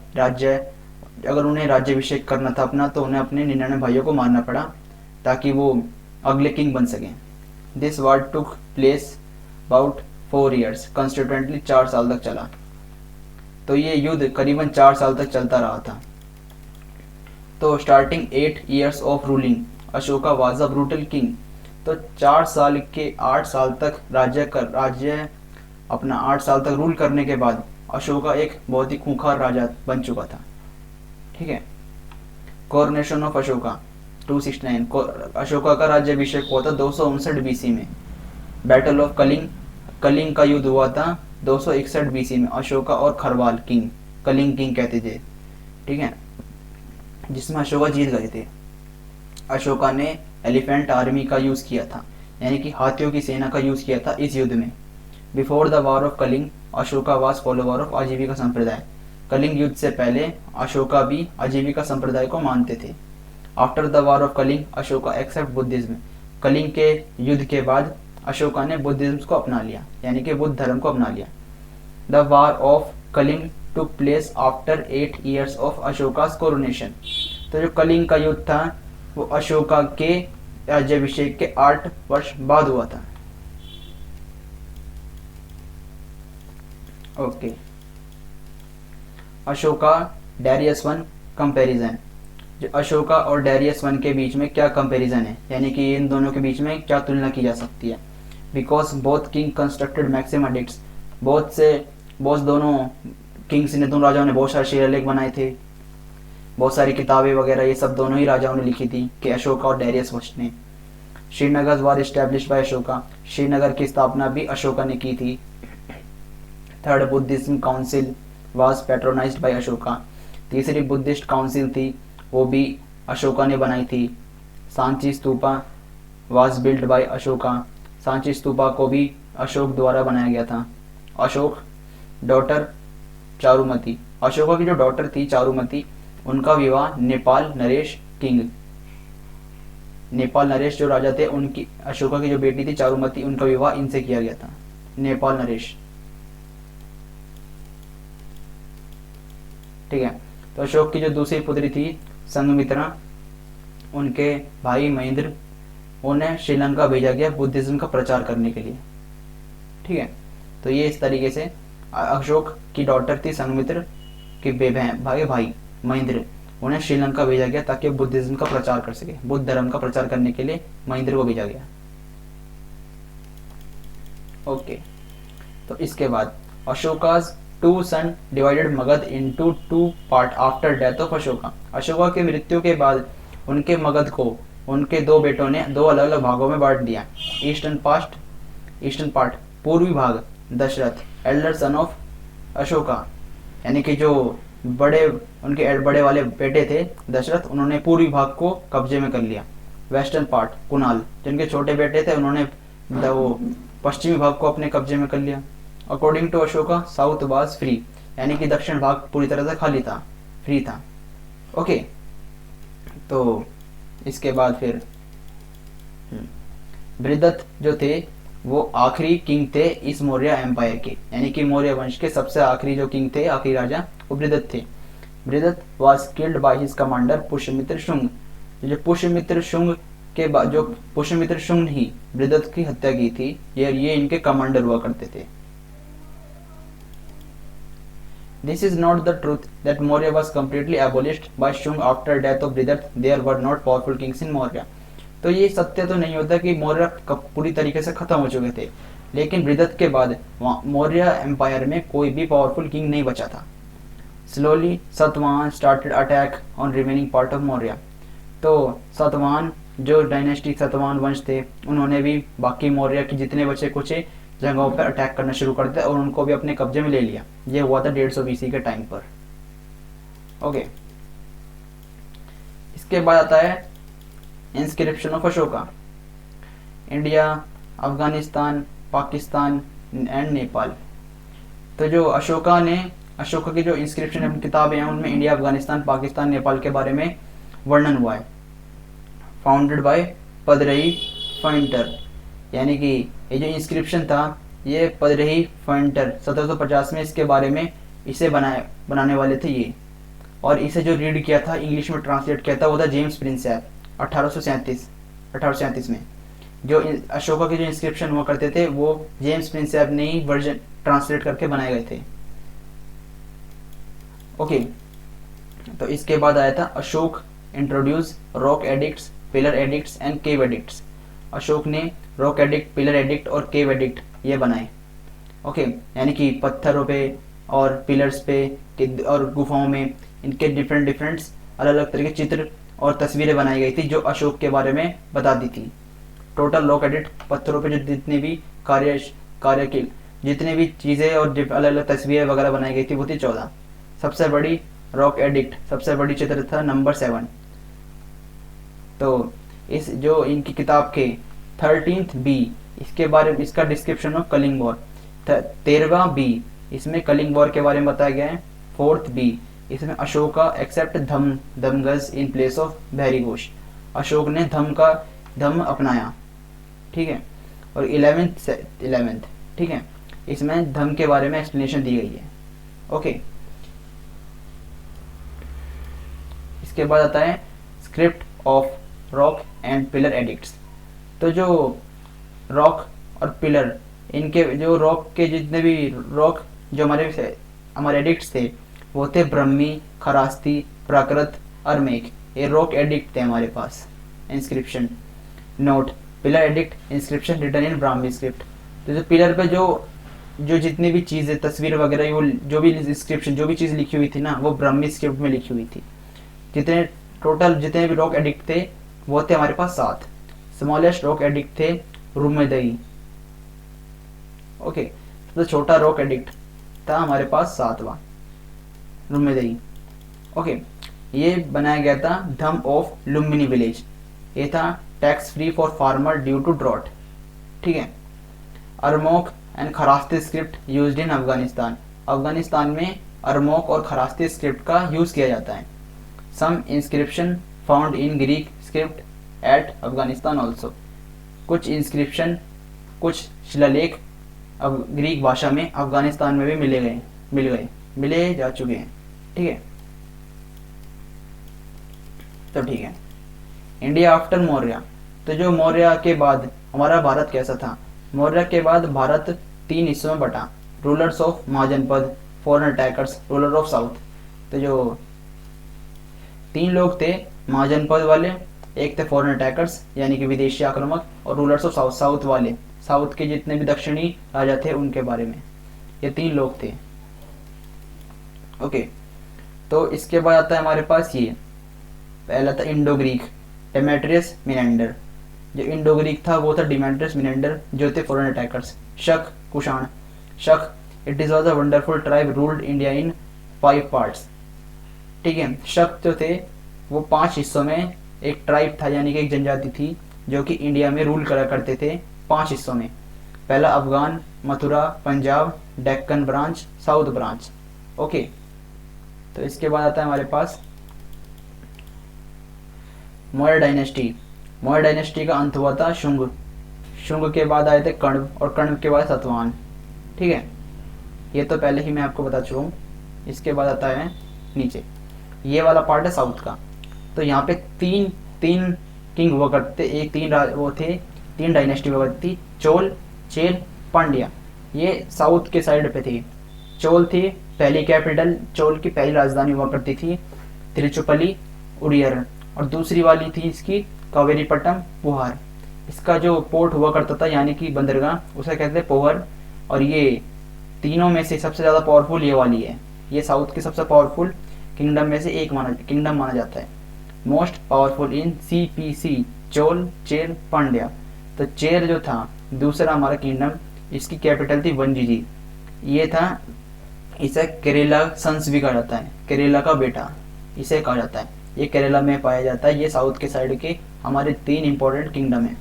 अगर उन्हें राज्याभिषेक करना था अपना तो उन्हें अपने 99 भाइयों को मारना पड़ा ताकि वो अगले किंग बन सकें। This war took place about 4 years, consistently 4 साल तक चला। तो ये युद्ध करीबन 4 साल तक चलता रहा था। तो starting 8 years of ruling Ashoka was a brutal king, तो 4 साल के 8 साल तक अपना 8 साल तक रूल करने के बाद अशोका एक बहुत ही खूंखार राजा बन चुका था। ठीक है। कोरोनेशन ऑफ अशोका 269, अशोका का राज्याभिषेक हुआ था 259 BC में। बैटल ऑफ कलिंग का युद्ध हुआ था 261 BC में। अशोका और खरवाल किंग, कलिंग किंग कहते थे। ठीक है, जिसमें अशोका जीत गए थे। अशोका ने एलिफेंट आर्मी का यूज किया था, यानी कि हाथियों की सेना का यूज किया था इस युद्ध में। Before the war of Kalinga Ashoka was follower of Ajivika संप्रदाय, कलिंग युद्ध से पहले अशोका भी आजीविका संप्रदाय को मानते थे। After the war of Kalinga Ashoka accept Buddhism, Kalinga के युद्ध के बाद अशोका ने बुद्धिज्म को अपना लिया, यानी कि बुद्ध धर्म को अपना लिया। The war of Kalinga took place after 8 years of Ashoka's coronation, तो जो कलिंग का युद्ध था वो अशोका के राज्याभिषेक के 8 वर्ष बाद हुआ था। Okay. Ashoka Darius one comparison, जो अशोका और डेरियस वन के बीच में क्या कंपैरिजन है, यानी कि इन दोनों के बीच में क्या तुलना की जा सकती है। Because both king constructed maximum addicts, दोनों किंग्स ने, दोनों राजाओं ने बहुत सारे शिलालेख बनाए थे, बहुत सारी किताबें वगैरह, ये सब दोनों ही राजाओं ने लिखी थी कि अशोका और डेरियस फर्स्ट ने। Srinagar was established by Ashoka, Srinagar की स्थापना भी अशोका ने की थी। Third Buddhism council was patronised by Ashoka, तीसरी बुद्धिस्ट काउंसिल थी वो भी अशोका ने बनाई थी। Sanchi stupa was build by Ashoka, Sanchi stupa को भी अशोक द्वारा बनाया गया था। अशोक डॉटर चारुमती, अशोका की जो डॉटर थी चारुमती, उनका विवाह नेपाल नरेश जो राजा थे उनकी, अशोका की जो बेटी थी चारुमती, उनका विवाह इनसे किया गया था, नेपाल नरेश। ठीक है। तो अशोक की जो दूसरी पुत्री थी संघमित्रा, उनके भाई महेंद्र उन्हें श्रीलंका भेजा गया बुद्धिज्म का प्रचार करने के लिए। ठीक है, तो ये इस तरीके से अशोक की डॉटर थी संघमित्र की भाई महेंद्र, उन्हें श्रीलंका भेजा गया ताकि बुद्धिज्म का प्रचार कर सके, बुद्ध धर्म का प्रचार करने के लिए महेंद्र को भेजा गया। ओके, तो इसके बाद Ashoka's two son divided Magadh into two part after death of Ashoka. Ashoka की मृत्यु के बाद उनके मगध को उनके दो बेटों ने दो अलग अलग भागों में बांट दिया। ईस्टर्न पार्ट पूर्वी भाग Dasharath elder son of Ashoka, यानी कि जो उनके बड़े वाले बेटे थे दशरथ, उन्होंने पूर्वी भाग को कब्जे में कर लिया। वेस्टर्न पार्ट कुणाल, जिनके छोटे बेटे थे, उन्होंने वो पश्चिमी भाग को अपने कब्जे में कर लिया। According to Ashoka south was free, यानी कि दक्षिण भाग पूरी तरह से खाली था, फ्री था। ओके, तो इसके बाद फिर बृहदत्त जो थे वो आखिरी किंग थे इस मौर्य एम्पायर के, यानी कि मौर्य वंश के सबसे आखिरी जो किंग थे, आखिरी राजा, वो बृहदत्त थे। Brihadatta was killed by his commander Pushyamitra Shunga. जो पुष्यमित्र शुंग के बाद जो पुष्यमित्र शुंग ने ही बृहदत्त की हत्या की थी, ये इनके कमांडर हुआ करते थे। This is not the truth that Maurya was completely abolished by Shung after death of Bridhat. There were not powerful kings in Maurya. तो ये सत्य तो नहीं होता कि मौर्य पूरी तरीके से खत्म हो चुके थे, लेकिन बृहदत्त के बाद मौर्य एम्पायर में कोई भी पावरफुल किंग नहीं बचा था। Slowly Satavahana started attack on remaining part of Maurya. तो सतवाहन जो डायनेस्टी सतवाहन वंश थे, उन्होंने भी बाकी मौर्य की जितने बचे कुछ जगहों पर अटैक करना शुरू कर दिया और उनको भी अपने कब्जे में ले लिया। ये हुआ था 150 BC के टाइम पर। ओके, इसके बाद आता है inscription of Ashoka. India, Afghanistan, Pakistan and Nepal. तो जो अशोका की जो इंस्क्रिप्शन किताबें हैं उनमें इंडिया, अफगानिस्तान, पाकिस्तान, नेपाल के बारे में वर्णन हुआ है। फाउंडेड बाय पदरई फंटर, यानी कि ये जो इंस्क्रिप्शन था ये पदरही फंटर 1750 में इसके बारे में इसे बनाने वाले थे ये, और इसे जो रीड किया था, इंग्लिश में ट्रांसलेट किया था, वो था जेम्स प्रिंसेप 1837 में। जो अशोका के जो इंस्क्रिप्शन हुआ करते थे वो जेम्स प्रिंसेप ने ही वर्जन ट्रांसलेट करके बनाए गए थे। ओके, तो इसके बाद आया था Ashok introduce rock addicts, pillar addicts and cave addicts. Ashok ने रॉक एडिक्ट, पिलर एडिक्ट और केव एडिक्ट ये बनाए। ओके, यानी कि पत्थरों पे और पिलर्स पे और गुफाओं में इनके डिफरेंट अलग अलग तरह के चित्र और तस्वीरें बनाई गई थी जो अशोक के बारे में बताती थी। टोटल रॉक एडिक्ट, पत्थरों पे जो जितने भी कार्य की जितने भी चीज़ें और अलग अलग तस्वीरें वगैरह बनाई गई थी वो थी 14। सबसे बड़ी रॉक एडिक्ट, सबसे बड़ी चित्र था नंबर 7। तो इस जो इनकी किताब के 13th B, इसके बारे में इसका डिस्क्रिप्शन ऑफ कलिंग वॉर। 13वां B, इसमें कलिंग वॉर के बारे में बताया गया है। 4th B, इसमें अशोका एक्सेप्ट धमगज in place of Bheri Ghosh. Ashok ने धम अपनाया, ठीक है। और 11th, ठीक है, इसमें धम के बारे में एक्सप्लेनेशन दी गई है। ओके, इसके बाद आता है script of rock and pillar addicts. तो जो रॉक और पिलर, इनके जो रॉक के जितने भी रॉक जो हमारे एडिक्ट्स थे वो थे ब्रह्मी, खरास्ती, प्राकृत, अरमेक। ये रॉक एडिक्ट थे हमारे पास। Inscription note, pillar edict inscription written in Brahmi script. तो जो पिलर पे जो जितनी भी चीज़ें, तस्वीर वगैरह, वो जो भी इंस्क्रिप्शन, जो भी चीज़ लिखी हुई थी ना, वो ब्राह्मी स्क्रिप्ट में लिखी हुई थी। जितने भी रॉक एडिक्ट थे वो थे हमारे पास 7। स्मॉलेस्ट रॉक एडिक्ट थे रुमेदई। ओके, तो छोटा रॉक एडिक्ट था हमारे पास 7वां, रुमेदई। ओके, ये बनाया गया था धम ऑफ लुम्बिनी विलेज। ये था tax free for farmer due to drought, ठीक है। Aramaic and Kharosthi script used in Afghanistan. Afghanistan में अरमोक और खरास्ती स्क्रिप्ट का यूज किया जाता है। Some inscription found in Greek script at Afghanistan also. कुछ इंस्क्रिप्शन, कुछ शिलालेख अब ग्रीक भाषा में अफगानिस्तान में भी मिले जा चुके हैं, ठीक है। तो ठीक है, इंडिया आफ्टर मौर्य। तो तो जो मौर्य के बाद हमारा भारत कैसा था? मौर्य के बाद भारत 3 हिस्सों में बटा, rulers of Mahajanapada, foreign attackers, ruler of south. तो जो 3 लोग थे महाजनपद वाले, एक थे फॉरेन अटैकर्स यानी कि विदेशी आक्रामक, और रूलर्स ऑफ साउथ, साउथ वाले, साउथ के जितने भी दक्षिणी राजा थे उनके बारे में। ये 3 लोग थे। ओके, तो इसके बाद आता है हमारे पास ये, पहला था इंडो ग्रीक, डेमेट्रियस मिनेंडर। जो इंडो ग्रीक था वो था डेमेट्रियस मिनेंडर, जो थे फॉरेन अटैकर्स। शक, कुषाण। शक, it is was a wonderful tribe ruled India in 5 parts. ठीक है, शक जो थे वो 5 हिस्सों में एक ट्राइब था, यानी कि एक जनजाति थी जो कि इंडिया में रूल करा करते थे 5 हिस्सों में। पहला Afghan, Mathura, Punjab, Deccan branch, south branch. Okay, तो इसके बाद आता है हमारे पास मौर्य डायनेस्टी। मौर्य डायनेस्टी का अंत हुआ था शुंग। शुंग के बाद आए थे कण्व, और कण्व के बाद सतवाहन। ठीक है, ये तो पहले ही मैं आपको बता चुका हूँ। इसके बाद आता है नीचे, ये वाला पार्ट है साउथ का। तो यहाँ पे तीन किंग हुआ करते, एक वो थे, 3 डायनेस्टी हुआ करती थी, चोल, चेर, पांड्या। ये साउथ के साइड पे थी। चोल थी पहली कैपिटल, चोल की पहली राजधानी हुआ करती थी तिरुचिरापल्ली, उड़ियर, और दूसरी वाली थी इसकी कावेरीपट्टनम, पुहार। इसका जो पोर्ट हुआ करता था यानी कि बंदरगाह, उसे कहते थे पोहर। और ये तीनों में से सबसे ज़्यादा पावरफुल ये वाली है। ये साउथ की सबसे पावरफुल किंगडम में से एक किंगडम माना जाता है। Most powerful in CPC, Chola, Chera, Pandya. तो चेर जो था दूसरा हमारा किंगडम, इसकी कैपिटल थी वंजीजी। ये था, इसे केरला सन्स भी कहा जाता है, केरला का बेटा इसे कहा जाता है। ये केरला में पाया जाता है। ये साउथ के साइड के हमारे 3 इंपॉर्टेंट किंगडम है।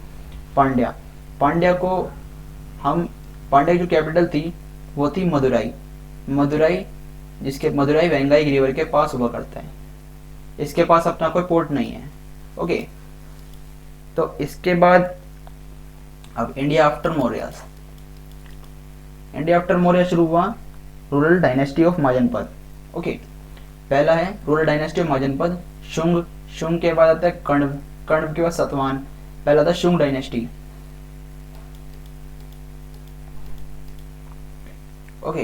पांड्या, पांड्या की जो कैपिटल थी वो थी मदुराई। मदुराई, जिसके मदुराई वेंगाई रिवर के पास हुआ करता है। इसके पास अपना कोई पोर्ट नहीं है। ओके, तो इसके बाद अब India after Maurya. India after Maurya शुरू हुआ rural dynasty of Mahajanapada. Okay, पहला है rural dynasty of Mahajanapada, Shunga. Shunga के बाद आता है कण्व, कण्व के बाद सतवाहन। पहला था शुंग डायनेस्टी। ओके,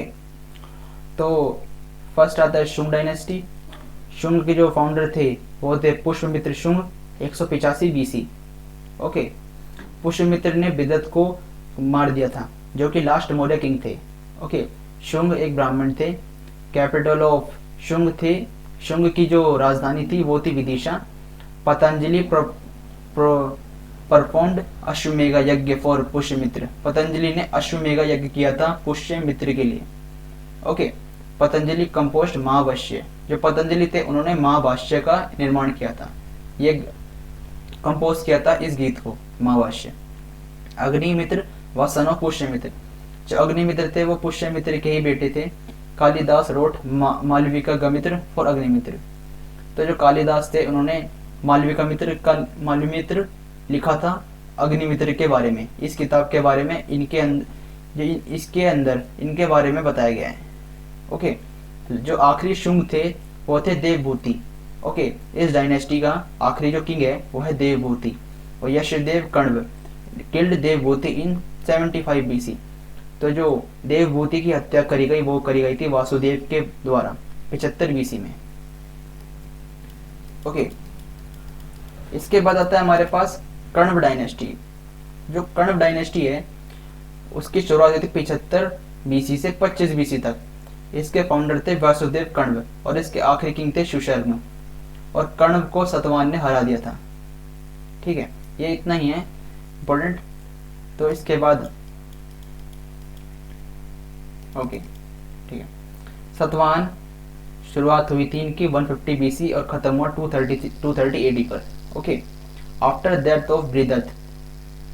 तो फर्स्ट आता है शुंग डायनेस्टी। शुंग के जो फाउंडर थे वो थे पुष्यमित्र शुंग, 185 BC। ओके, पुष्यमित्र ने बिदत को मार दिया था, जो कि लास्ट मौर्य किंग थे। ओके, शुंग एक ब्राह्मण थे। कैपिटल ऑफ शुंग थे, शुंग की जो राजधानी थी वो थी विदिशा। पतंजलि परफॉर्म्ड अश्वमेघ यज्ञ फॉर पुष्यमित्र। पतंजलि ने अश्वमेघ यज्ञ किया था पुष्यमित्र के लिए। Okay, Patanjali compost Mahabhashya. जो पतंजलि थे उन्होंने महाभाष्य का निर्माण किया था, ये कंपोज किया था इस गीत को, महाभाष्य। अग्निमित्र व सन ऑफ पुष्यमित्र। जो अग्निमित्र थे वो पुष्यमित्र के ही बेटे थे। Kalidas wrote Malavikagnimitra for Agnimitra. तो जो कालिदास थे उन्होंने मालविमित्र लिखा था अग्निमित्र के बारे में। इस किताब के बारे में इसके अंदर इनके बारे में बताया गया है। ओके, जो आखिरी शुंग थे वो थे देवभूति। ओके, इस डायनेस्टी का आखिरी जो किंग है वो है देवभूति, और यशदेव कण्व किल्ड देवभूति इन 75 BC। तो जो देवभूति की हत्या करी गई वो करी गई थी वासुदेव के द्वारा 75 BC में। ओके, इसके बाद आता है हमारे पास कण्व डायनेस्टी। जो कण्व डायनेस्टी है उसकी शुरुआत हुई थी 75 BC से 25 BC तक। इसके फाउंडर थे वासुदेव कण्व, और इसके आखिरी किंग थे सुशर्मा, और कण्व को सतवाहन ने हरा दिया था। ठीक है, ये इतना ही है इंपॉर्टेंट। तो इसके बाद ओके, ठीक है, सतवाहन शुरुआत हुई थी इनकी 150 BC और खत्म हुआ 230 AD पर। Okay, after death of Brihadratha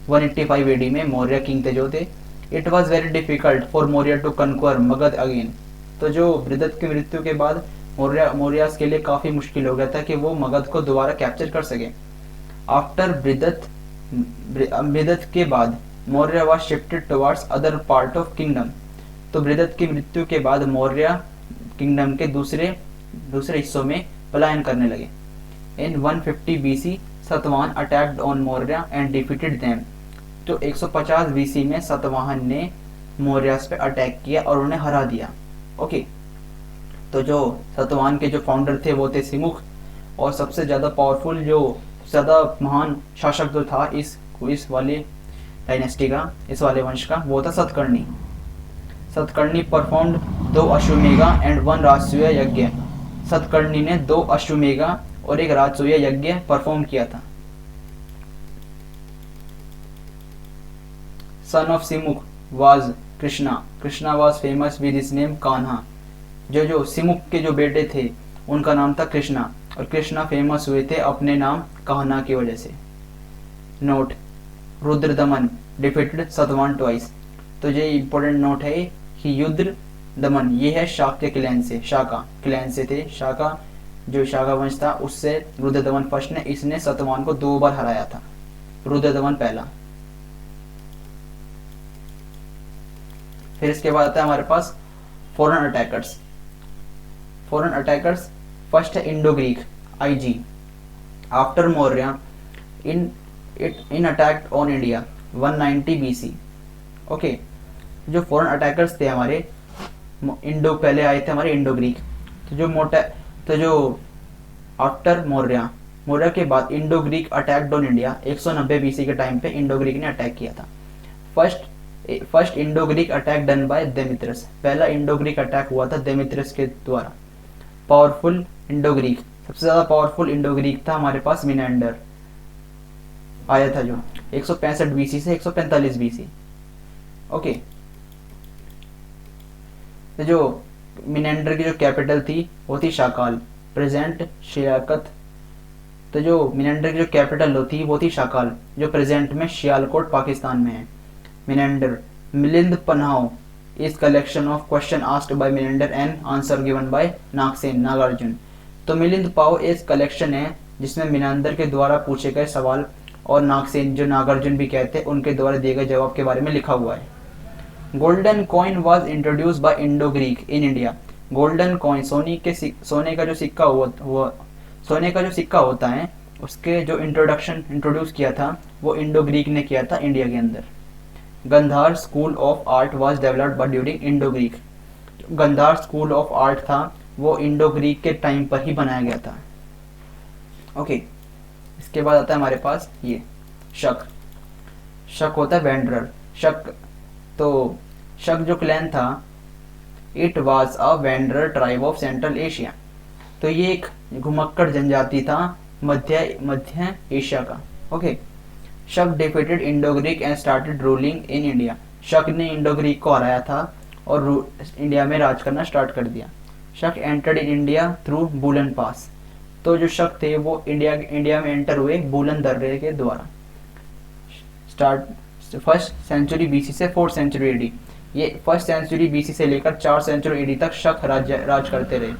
185 AD में मौर्य किंग थे जो थे। It was very difficult for Maurya to conquer Magadh again. तो जो बृहदत्त की मृत्यु के बाद मौर्यास के लिए काफ़ी मुश्किल हो गया था कि वो मगध को दोबारा कैप्चर कर सके। आफ्टर बृहदत्त के बाद Maurya was shifted towards other part of kingdom. तो बृहदत्त की मृत्यु के बाद मौर्य किंगडम के दूसरे हिस्सों में पलायन करने लगे। इन 150 BC Satavahana attacked on Maurya and defeated them. तो 150 बीसी में सतवाहन ने मौर्यस पे अटैक किया और उन्हें हरा दिया। ओके, तो जो सतवाहन के जो फाउंडर थे वो थे सिमुख, और सबसे ज़्यादा पावरफुल, जो ज़्यादा महान शासक जो था इस वाले डायनेस्टी का, इस वाले वंश का, वो था सतकर्णी। सतकर्णी परफॉर्म्ड 2 अश्वमेघा एंड 1 राजसूय यज्ञ। सतकर्णी ने 2 अश्वमेघा और 1 राजसूय यज्ञ परफॉर्म किया था। Son of Simuk was Krishna. Krishna was famous with his name Kanha. जो सिमुख के जो बेटे थे उनका नाम था कृष्णा, और कृष्णा फेमस हुए थे अपने नाम कान्हा की वजह से। Note, Rudradaman defeated Satavahana twice. तो ये इंपॉर्टेंट नोट है कि रुद्रदमन ये है शाक्य क्लैन से, शाका क्लैन से थे, शाका जो शाका वंश था उससे रुद्रदमन फर्स्ट ने, इसने सतवाहन को 2 बार हराया था, रुद्रदमन पहला। फिर इसके बाद आता है हमारे पास foreign attackers. Foreign attackers first है Indo Greek, IG। After Maurya in attack on India 190 BC। Okay, जो फॉरेन अटैकर्स थे हमारे इंडो, पहले आए थे हमारे इंडो ग्रीक। तो जो आफ्टर मौर्य के बाद Indo Greek attacked on India 190 BC के टाइम पे इंडो ग्रीक ने अटैक किया था। First Indo Greek attack done by Demetrius. पहला इंडो ग्रीक अटैक हुआ था देमित्रस के द्वारा। पावरफुल इंडो ग्रीक, सबसे ज्यादा पावरफुल इंडो ग्रीक था हमारे पास मिनेंडर, आया था जो 165 BC से 145 BC। ओके, तो जो मिनेंडर की जो कैपिटल थी वो थी शाकाल, प्रेजेंट शियाकत। तो जो मिनेंडर की जो कैपिटल होती वो थी शाकाल, जो प्रेजेंट में शियालकोट पाकिस्तान में है। Menander Milinda Panho is collection of question asked by Menander and answer given by Nagasena Nagarjuna. तो मिलिंद पाव एक कलेक्शन है जिसमें मिनेंडर के द्वारा पूछे गए सवाल और नागसेन, जो नागार्जुन भी कहते हैं, उनके द्वारा दिए गए जवाब के बारे में लिखा हुआ है। Golden coin was introduce by Indo Greek in India. Golden coin, सोने का जो सिक्का होता है उसके जो इंट्रोड्यूस किया था वो इंडो ग्रीक ने किया था इंडिया के अंदर। Gandhara school of art was developed by during Indo Greek. Gandhara school of art था वो इंडो ग्रीक के टाइम पर ही बनाया गया था। ओके, इसके बाद आता है हमारे पास ये शक। शक होता है वेंडरर। शक जो क्लैन था, it was a wanderer tribe of central Asia. तो ये एक घुमक्कड़ जनजाति था मध्य एशिया का। Okay, Shaka defeated Indo Greek and started ruling in India. Shaka ने इंडो ग्रीक को हराया था और इंडिया में राज करना स्टार्ट कर दिया। Shaka entered in India through Bolan pass. तो जो शक थे वो इंडिया में एंटर हुए बूलन दर्रे के द्वारा। फर्स्ट सेंचुरी BC से 4th सेंचुरी AD। ये फर्स्ट सेंचुरी BC से लेकर 4 सेंचुरी AD तक शक राज करते रहे।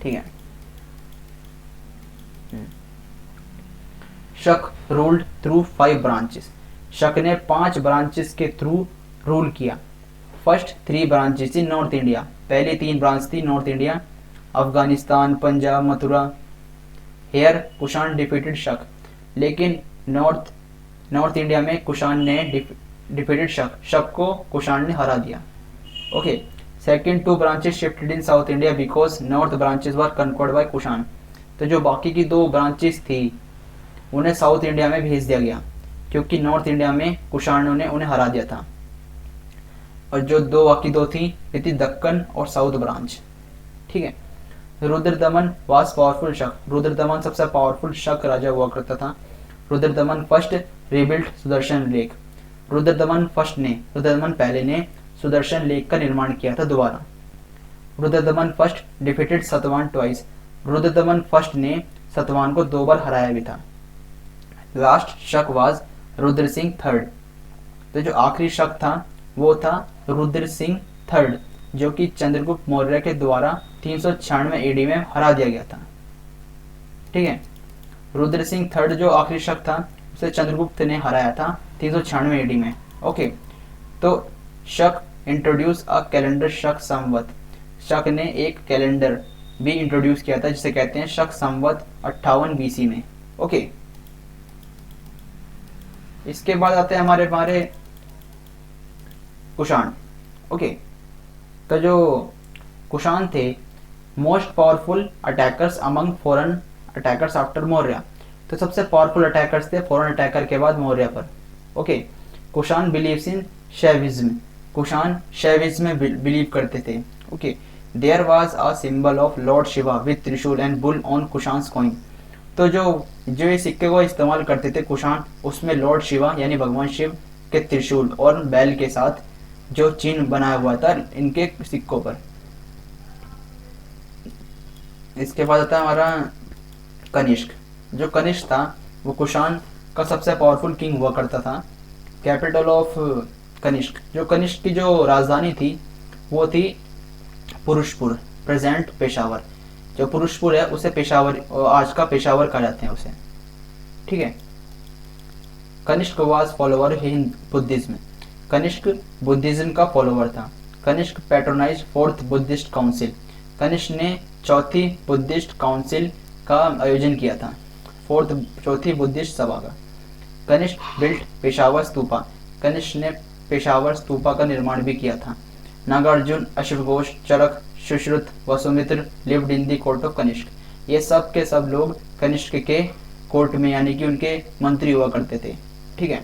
ठीक है, शक रूल्ड थ्रू 5 ब्रांचेस। शक ने 5 ब्रांचेस के थ्रू रूल किया। फर्स्ट 3 ब्रांचेस थी नॉर्थ इंडिया। पहली 3 ब्रांच थी north India, Afghanistan, Punjab, Mathura. Here Kushan defeated Shaka. लेकिन नॉर्थ इंडिया में कुषाण ने डिफीटेड शक को कुषाण ने हरा दिया। Okay, second 2 branches shifted in south India because north branches were conquered by Kushan. तो जो बाकी की 2 ब्रांचेस थी उन्हें साउथ इंडिया में भेज दिया गया क्योंकि नॉर्थ इंडिया में कुषाणों ने उन्हें हरा दिया था। और जो बाकी 2 थी ये थी दक्कन और साउथ ब्रांच। ठीक है, रुद्रदमन वाज पावरफुल शक। रुद्रदमन सबसे पावरफुल शक राजा हुआ करता था। Rudradaman first rebuilt Sudarshan lake. Rudradaman पहले ने सुदर्शन लेक का निर्माण किया था दोबारा। Rudradaman first defeated Satavahana twice. Rudradaman first ने सतवाहन को 2 बार हराया भी था। लास्ट शक वाज रुद्र सिंह थर्ड। तो जो आखिरी शक था वो था रुद्र सिंह थर्ड, जो कि चंद्रगुप्त मौर्य के द्वारा 396 AD में हरा दिया गया था। ठीक है, रुद्र सिंह थर्ड जो आखिरी शक था उसे चंद्रगुप्त ने हराया था 396 AD में। ओके, तो शक इंट्रोड्यूस अ कैलेंडर शक संवत। शक ने एक कैलेंडर भी इंट्रोड्यूस किया था, जिसे कहते हैं शक संवत 58 BC में। ओके, इसके बाद आते हैं हमारे हमारे कुषाण। ओके, तो जो कुषाण थे most powerful attackers among foreign attackers after Maurya, तो सबसे पावरफुल अटैकर्स थे फॉरेन अटैकर के बाद मौर्य पर। Okay, Kushan believes in Shaivism, Kushan Shaivism में बिलीव करते थे। Okay, there was a symbol of lord Shiva with trishul and bull on Kushans coin, तो जो ये सिक्के को इस्तेमाल करते थे कुषाण, उसमें लॉर्ड शिवा यानी भगवान शिव के त्रिशूल और बैल के साथ जो चिन्ह बनाया हुआ था इनके सिक्कों पर। इसके बाद आता है हमारा कनिष्क। जो कनिष्क था वो कुषाण का सबसे पावरफुल किंग हुआ करता था। कैपिटल ऑफ कनिष्क, जो कनिष्क की जो राजधानी थी वो थी पुरुषपुर, प्रेजेंट पेशावर। जो पुरुषपुर है उसे पेशावर, आज का पेशावर कहा जाते हैं उसे। ठीक है, Kanishka was follower in Buddhism, Kanishka Buddhism का फॉलोअर था। Kanishka patronise fourth Buddhist council, Kanishka ने चौथी बुद्धिस्ट काउंसिल का आयोजन किया था, चौथी बुद्धिस्ट सभा का। कनिष्क बिल्ट पेशावर स्तूपा, कनिष्क ने पेशावर स्तूपा का निर्माण भी किया था। नागार्जुन, अश्वघोष, Charaka, Sushruta, Vasumitra lived in the court of Kanishka, ये सब के सब लोग कनिष्क के कोर्ट में यानी कि उनके मंत्री हुआ करते थे। ठीक है,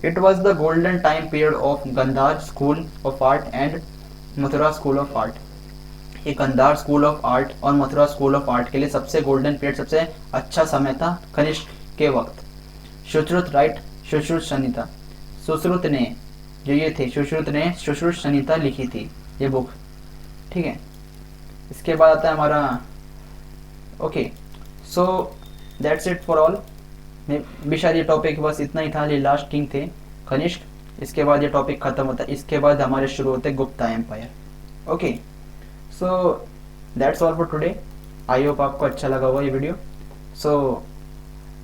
it was the golden time period of Gandhara school of art and Mathura school of art, ये गंधार स्कूल ऑफ आर्ट और मथुरा स्कूल ऑफ आर्ट के लिए सबसे गोल्डन पीरियड, सबसे अच्छा समय था कनिष्क के वक्त। सुश्रुत राइट सुश्रुत संहिता, सुश्रुत ने जो ये थे सुश्रुत ने सुश्रुत संहिता लिखी थी ये बुक। ठीक है, इसके बाद आता है हमारा okay, so that's it for all. शायद ये टॉपिक बस इतना ही था, ये लास्ट किंग थे कनिष्क। इसके बाद ये टॉपिक खत्म होता है, इसके बाद हमारे शुरू होते Gupta empire. Okay, so that's all for today. I hope आपको अच्छा लगा होगा ये वीडियो। सो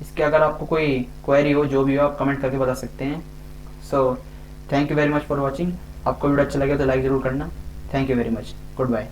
इसके अगर आपको कोई क्वेरी हो, जो भी हो, आप कमेंट करके बता सकते हैं। So thank you very much for watching. आपको वीडियो अच्छा लगे तो लाइक ज़रूर करना। Thank you very much, good bye.